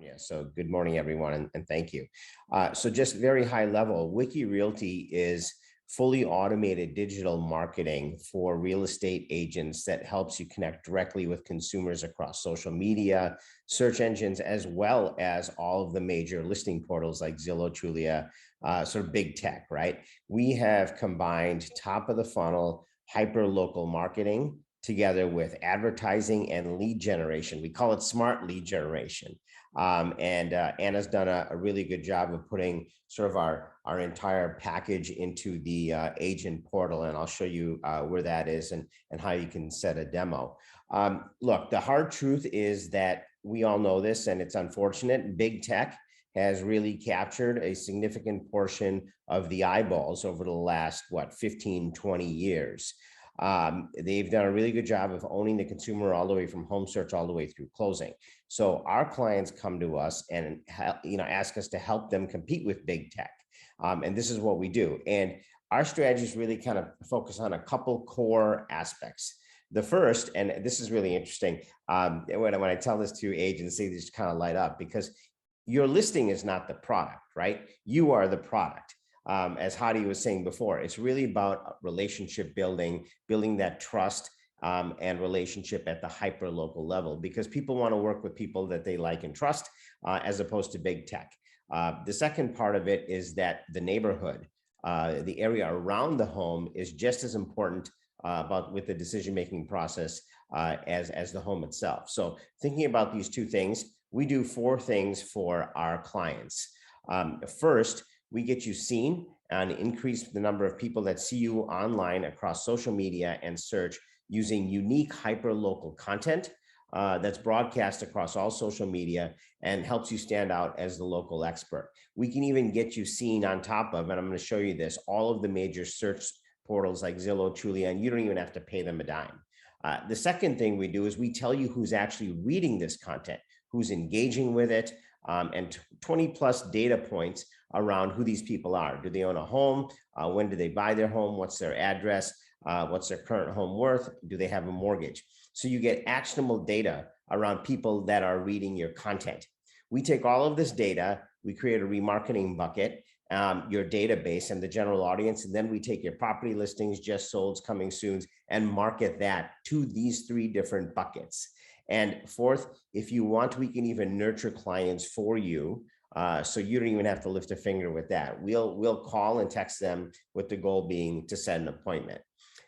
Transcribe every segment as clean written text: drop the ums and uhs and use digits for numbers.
California. So good morning, everyone, and thank you. So just very high level, Wikirealty is fully automated digital marketing for real estate agents that helps you connect directly with consumers across social media, search engines, as well as all of the major listing portals like Zillow, Trulia, sort of big tech, right? We have combined top of the funnel, hyper local marketing together with advertising and lead generation. We call it smart lead generation. Anna's done a really good job of putting sort of our entire package into the agent portal. And I'll show you where that is and how you can set a demo. Look, the hard truth is that we all know this, and it's unfortunate. Big tech has really captured a significant portion of the eyeballs over the last, 15, 20 years. They've done a really good job of owning the consumer all the way from home search all the way through closing. So our clients come to us and ask us to help them compete with big tech. And this is what we do. And our strategies really kind of focus on a couple core aspects. The first, and this is really interesting, when I tell this to agents, they just kind of light up, because your listing is not the product, right? You are the product. As Hadi was saying before, it's really about relationship building that trust and relationship at the hyper local level, because people want to work with people that they like and trust, as opposed to big tech. The second part of it is that the neighborhood, the area around the home, is just as important with the decision-making process as the home itself. So thinking about these two things, we do 4 things for our clients. First, we get you seen and increase the number of people that see you online across social media and search using unique hyper-local content that's broadcast across all social media and helps you stand out as the local expert. We can even get you seen on top of, and I'm going to show you this, all of the major search portals like Zillow, Trulia, and you don't even have to pay them a dime. The second thing we do is we tell you who's actually reading this content, who's engaging with it, and 20 plus data points around who these people are. Do they own a home? When do they buy their home? What's their address? What's their current home worth? Do they have a mortgage? So you get actionable data around people that are reading your content. We take all of this data, we create a remarketing bucket, your database and the general audience, and then we take your property listings, just solds, coming soons, and market that to these 3 different buckets. And fourth, if you want, we can even nurture clients for you. So you don't even have to lift a finger with that. We'll call and text them with the goal being to set an appointment.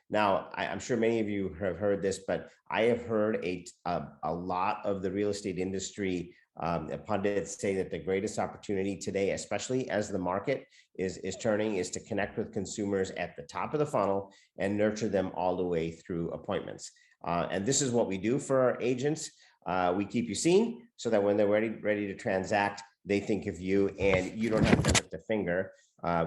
Now, I'm sure many of you have heard this, but I have heard a lot of the real estate industry pundits say that the greatest opportunity today, especially as the market is turning, is to connect with consumers at the top of the funnel and nurture them all the way through appointments. And this is what we do for our agents. We keep you seen so that when they're ready to transact, they think of you and you don't have to lift a finger.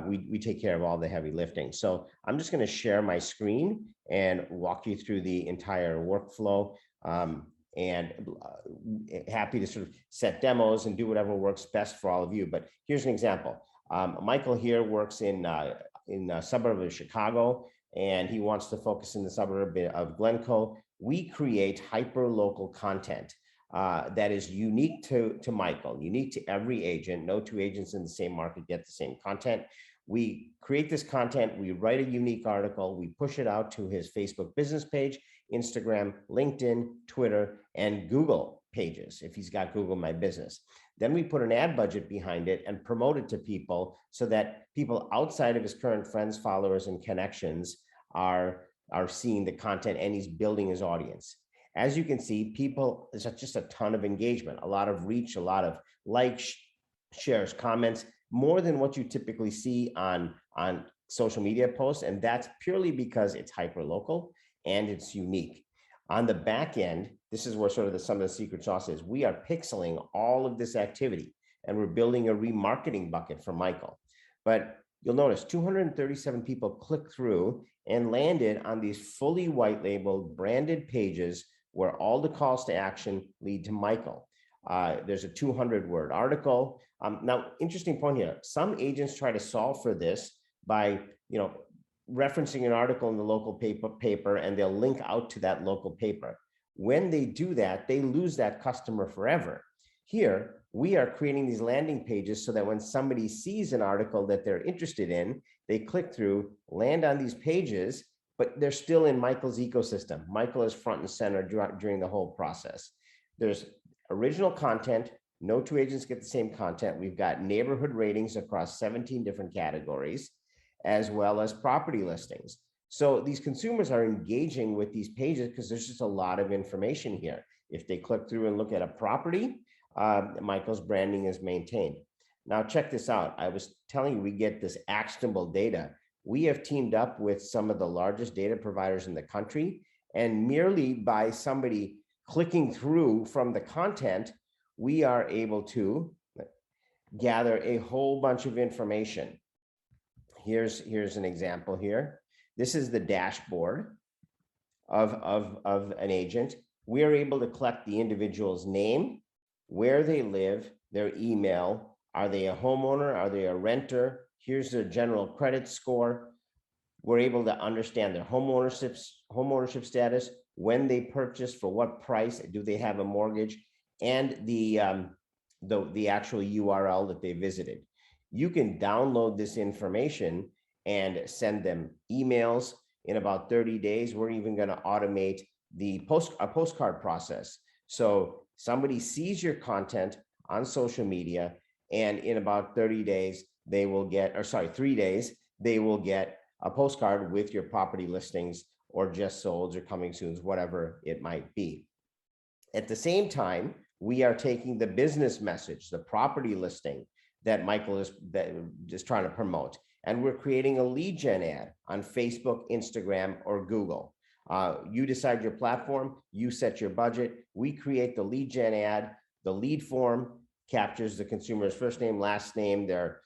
We take care of all the heavy lifting. So I'm just going to share my screen and walk you through the entire workflow, and happy to sort of set demos and do whatever works best for all of you. But here's an example. Michael here works in a suburb of Chicago, and he wants to focus in the suburb of Glencoe. We create hyper local content that is unique to Michael, unique to every agent. No 2 agents in the same market get the same content. We create this content, we write a unique article, we push it out to his Facebook business page, Instagram, LinkedIn, Twitter, and Google pages, if he's got Google My Business. Then we put an ad budget behind it and promote it to people so that people outside of his current friends, followers, and connections are seeing the content, and he's building his audience. As you can see, there's just a ton of engagement, a lot of reach, a lot of likes, shares, comments, more than what you typically see on social media posts. And that's purely because it's hyper local and it's unique. On the back end, this is where sort of some of the secret sauce is. We are pixeling all of this activity, and we're building a remarketing bucket for Michael. But you'll notice 237 people clicked through and landed on these fully white labeled branded pages where all the calls to action lead to Michael. There's a 200-word article. Now, interesting point here. Some agents try to solve for this by, referencing an article in the local paper, and they'll link out to that local paper. When they do that, they lose that customer forever. Here, we are creating these landing pages so that when somebody sees an article that they're interested in, they click through, land on these pages, but they're still in Michael's ecosystem. Michael is front and center during the whole process. There's original content. No two agents get the same content. We've got neighborhood ratings across 17 different categories, as well as property listings. So these consumers are engaging with these pages because there's just a lot of information here. If they click through and look at a property, Michael's branding is maintained. Now check this out. I was telling you we get this actionable data. We have teamed up with some of the largest data providers in the country, and merely by somebody clicking through from the content, we are able to gather a whole bunch of information. Here's an example here. This is the dashboard of an agent. We are able to collect the individual's name, where they live, their email. Are they a homeowner? Are they a renter? Here's their general credit score. We're able to understand their homeownership status, when they purchased, for what price, do they have a mortgage, and the actual URL that they visited. You can download this information and send them emails. In about 30 days, we're even going to automate a postcard process. So somebody sees your content on social media, and in about 30 days, they will get, or sorry, 3 days, they will get a postcard with your property listings or just solds or coming soons, whatever it might be. At the same time, we are taking the business message, the property listing that Michael is trying to promote, and we're creating a lead gen ad on Facebook, Instagram, or Google. You decide your platform, you set your budget, we create the lead gen ad. The lead form captures the consumer's first name, last name, their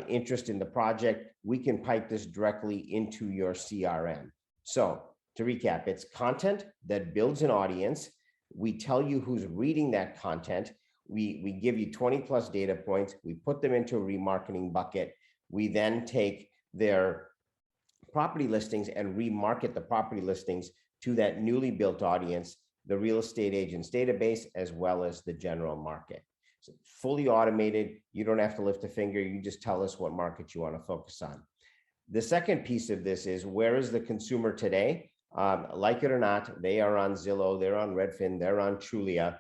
interest in the project. We can pipe this directly into your CRM. So to recap, it's content that builds an audience. We tell you who's reading that content. We give you 20+ data points. We put them into a remarketing bucket. We then take their property listings and remarket the property listings to that newly built audience, the real estate agents database, as well as the general market. So fully automated. You don't have to lift a finger. You just tell us what market you want to focus on. The second piece of this is, where is the consumer today? Like it or not, they are on Zillow, they're on Redfin, they're on Trulia.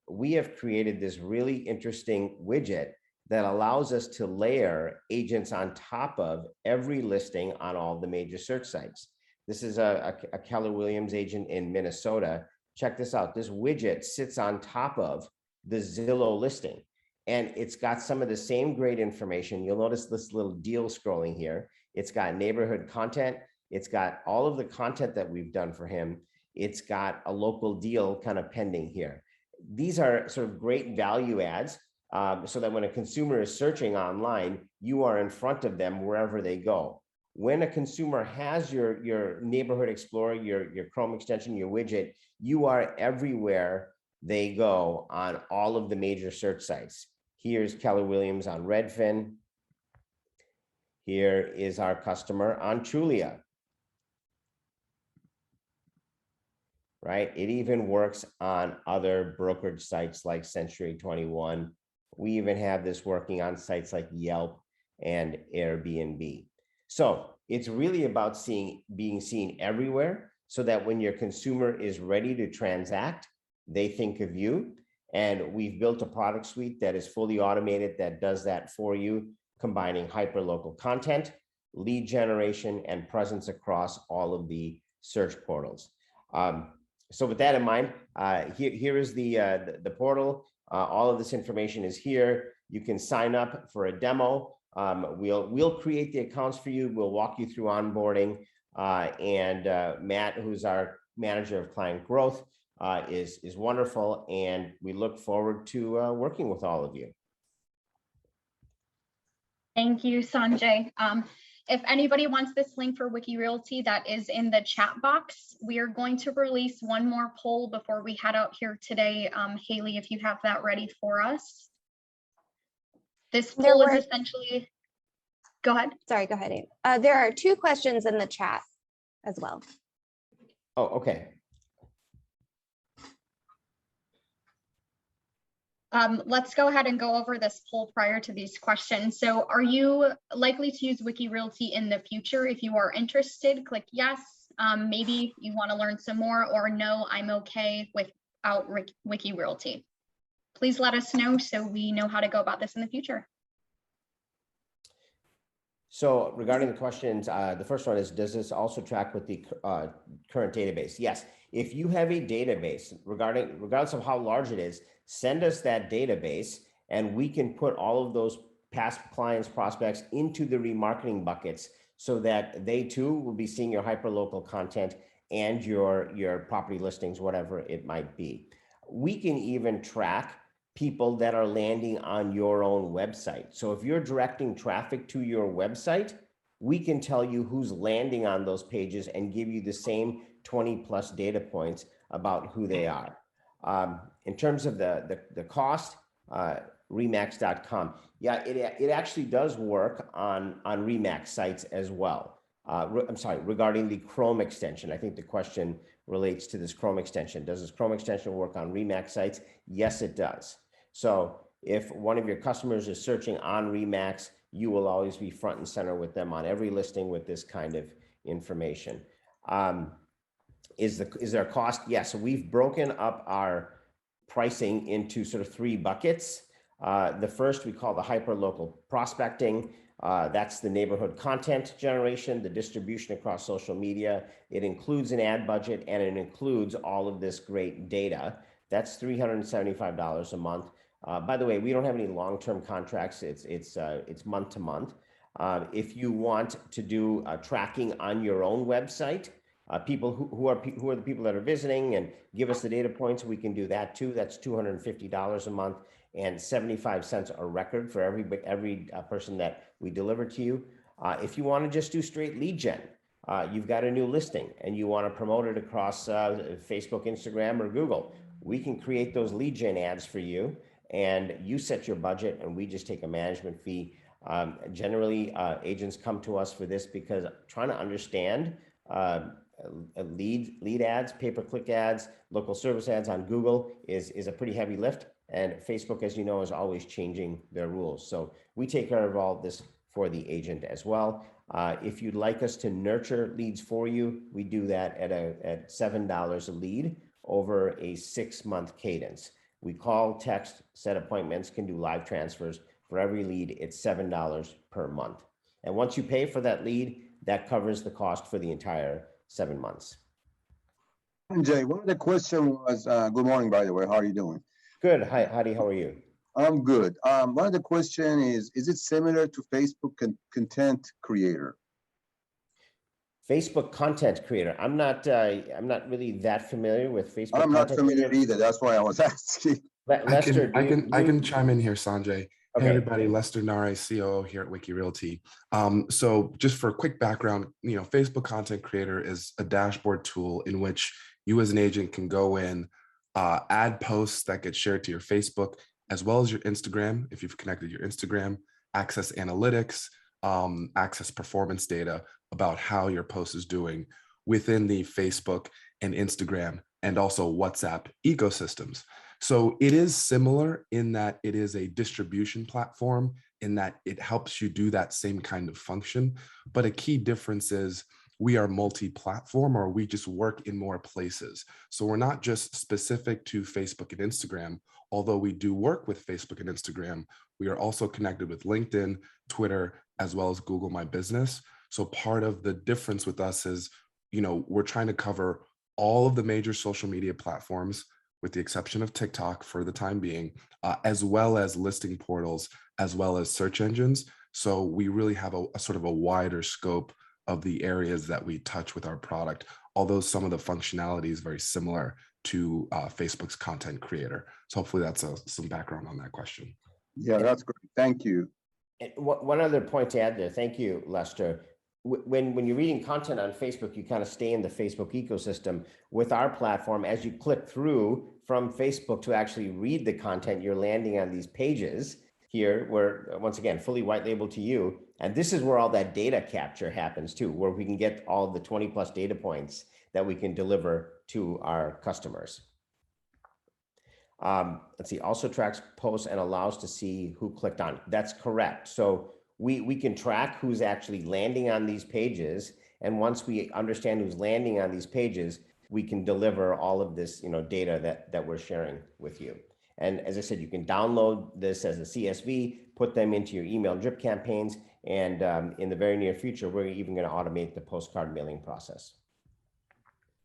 We have created this really interesting widget that allows us to layer agents on top of every listing on all the major search sites. This is a Keller Williams agent in Minnesota. Check this out. This widget sits on top of the Zillow listing, and it's got some of the same great information. You'll notice this little deal scrolling here. It's got neighborhood content. It's got all of the content that we've done for him. It's got a local deal kind of pending here. These are sort of great value adds, so that when a consumer is searching online, you are in front of them wherever they go. When a consumer has your Neighborhood Explorer, your Chrome extension, your widget, you are everywhere they go on all of the major search sites. Here's Keller Williams on Redfin. Here is our customer on Trulia. Right? It even works on other brokerage sites like Century 21. We even have this working on sites like Yelp and Airbnb. So it's really about being seen everywhere, so that when your consumer is ready to transact, they think of you. And we've built a product suite that is fully automated that does that for you, combining hyperlocal content, lead generation, and presence across all of the search portals. So with that in mind, here is the portal. All of this information is here. You can sign up for a demo. We'll create the accounts for you. We'll walk you through onboarding. And Matt, who's our manager of client growth, is wonderful. And we look forward to working with all of you. Thank you, Sanjay. If anybody wants this link for Wikirealty, that is in the chat box. We are going to release one more poll before we head out here today. Haley, if you have that ready for us. This poll is essentially, go ahead. Sorry, go ahead. There are 2 questions in the chat as well. Oh, okay. Let's go ahead and go over this poll prior to these questions. So are you likely to use Wikirealty in the future? If you are interested, click yes. Maybe you want to learn some more, or no, I'm okay without Wikirealty. Please let us know so we know how to go about this in the future. So regarding the questions, the first one is, does this also track with the current database? Yes. If you have a database, regardless of how large it is, send us that database and we can put all of those past clients, prospects into the remarketing buckets so that they too will be seeing your hyperlocal content and your property listings, whatever it might be. We can even track people that are landing on your own website. So if you're directing traffic to your website, we can tell you who's landing on those pages and give you the same 20+ data points about who they are. In terms of the cost, remax.com. Yeah, it actually does work on Remax sites as well. I'm sorry, regarding the Chrome extension. I think the question relates to this Chrome extension. Does this Chrome extension work on Remax sites? Yes, it does. So if one of your customers is searching on Remax, you will always be front and center with them on every listing with this kind of information. Is there a cost? Yes. So we've broken up our pricing into sort of 3 buckets. The first we call the hyperlocal prospecting. That's the neighborhood content generation, the distribution across social media. It includes an ad budget and it includes all of this great data. That's $375 a month. By the way, we don't have any long-term contracts. It's month to month. If you want to do tracking on your own website, people who are the people that are visiting and give us the data points, we can do that too. That's $250 a month and 75 cents a record for every person that we deliver to you. If you want to just do straight lead gen, you've got a new listing and you want to promote it across Facebook, Instagram, or Google, we can create those lead gen ads for you. And you set your budget and we just take a management fee. Generally, agents come to us for this because trying to understand lead ads, pay-per-click ads, local service ads on Google is a pretty heavy lift. And Facebook, as you know, is always changing their rules. So we take care of all this for the agent as well. If you'd like us to nurture leads for you, we do that at $7 a lead over a 6-month cadence. We call, text, set appointments, can do live transfers. For every lead, it's $7 per month. And once you pay for that lead, that covers the cost for the entire 7 months. Jay, one of the questions was, good morning, by the way, how are you doing? Good. Hi, Hadi, how are you? I'm good. One of the questions is it similar to Facebook content creator? Facebook content creator. I'm not really that familiar with Facebook. I'm not familiar either. That's why I was asking. Lester, I can chime in here, Sanjay. Okay. Hey everybody, Lester Nare, COO here at Wikirealty. So just for a quick background, Facebook content creator is a dashboard tool in which you as an agent can go in, add posts that get shared to your Facebook, as well as your Instagram, if you've connected your Instagram, access analytics, access performance data about how your post is doing within the Facebook and Instagram and also WhatsApp ecosystems. So it is similar in that it is a distribution platform in that it helps you do that same kind of function. But a key difference is we are multi-platform, or we just work in more places. So we're not just specific to Facebook and Instagram, although we do work with Facebook and Instagram. We are also connected with LinkedIn, Twitter, as well as Google My Business. So part of the difference with us is, we're trying to cover all of the major social media platforms, with the exception of TikTok for the time being, as well as listing portals, as well as search engines. So we really have a sort of a wider scope of the areas that we touch with our product, although some of the functionality is very similar to Facebook's content creator. So hopefully that's some background on that question. Yeah, that's great. Thank you. And one other point to add there. Thank you, Lester. When you're reading content on Facebook, you kind of stay in the Facebook ecosystem. With our platform, as you click through from Facebook to actually read the content, you're landing on these pages here where, once again, fully white labeled to you. And this is where all that data capture happens too, where we can get all the 20+ data points that we can deliver to our customers. Let's see, also tracks posts and allows to see who clicked on. That's correct. So we can track who's actually landing on these pages. And once we understand who's landing on these pages, we can deliver all of this, data that we're sharing with you. And as I said, you can download this as a CSV, put them into your email drip campaigns. And in the very near future, we're even going to automate the postcard mailing process.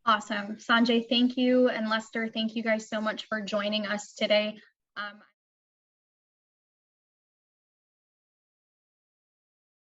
Awesome. Sanjay, thank you. And Lester, thank you guys so much for joining us today.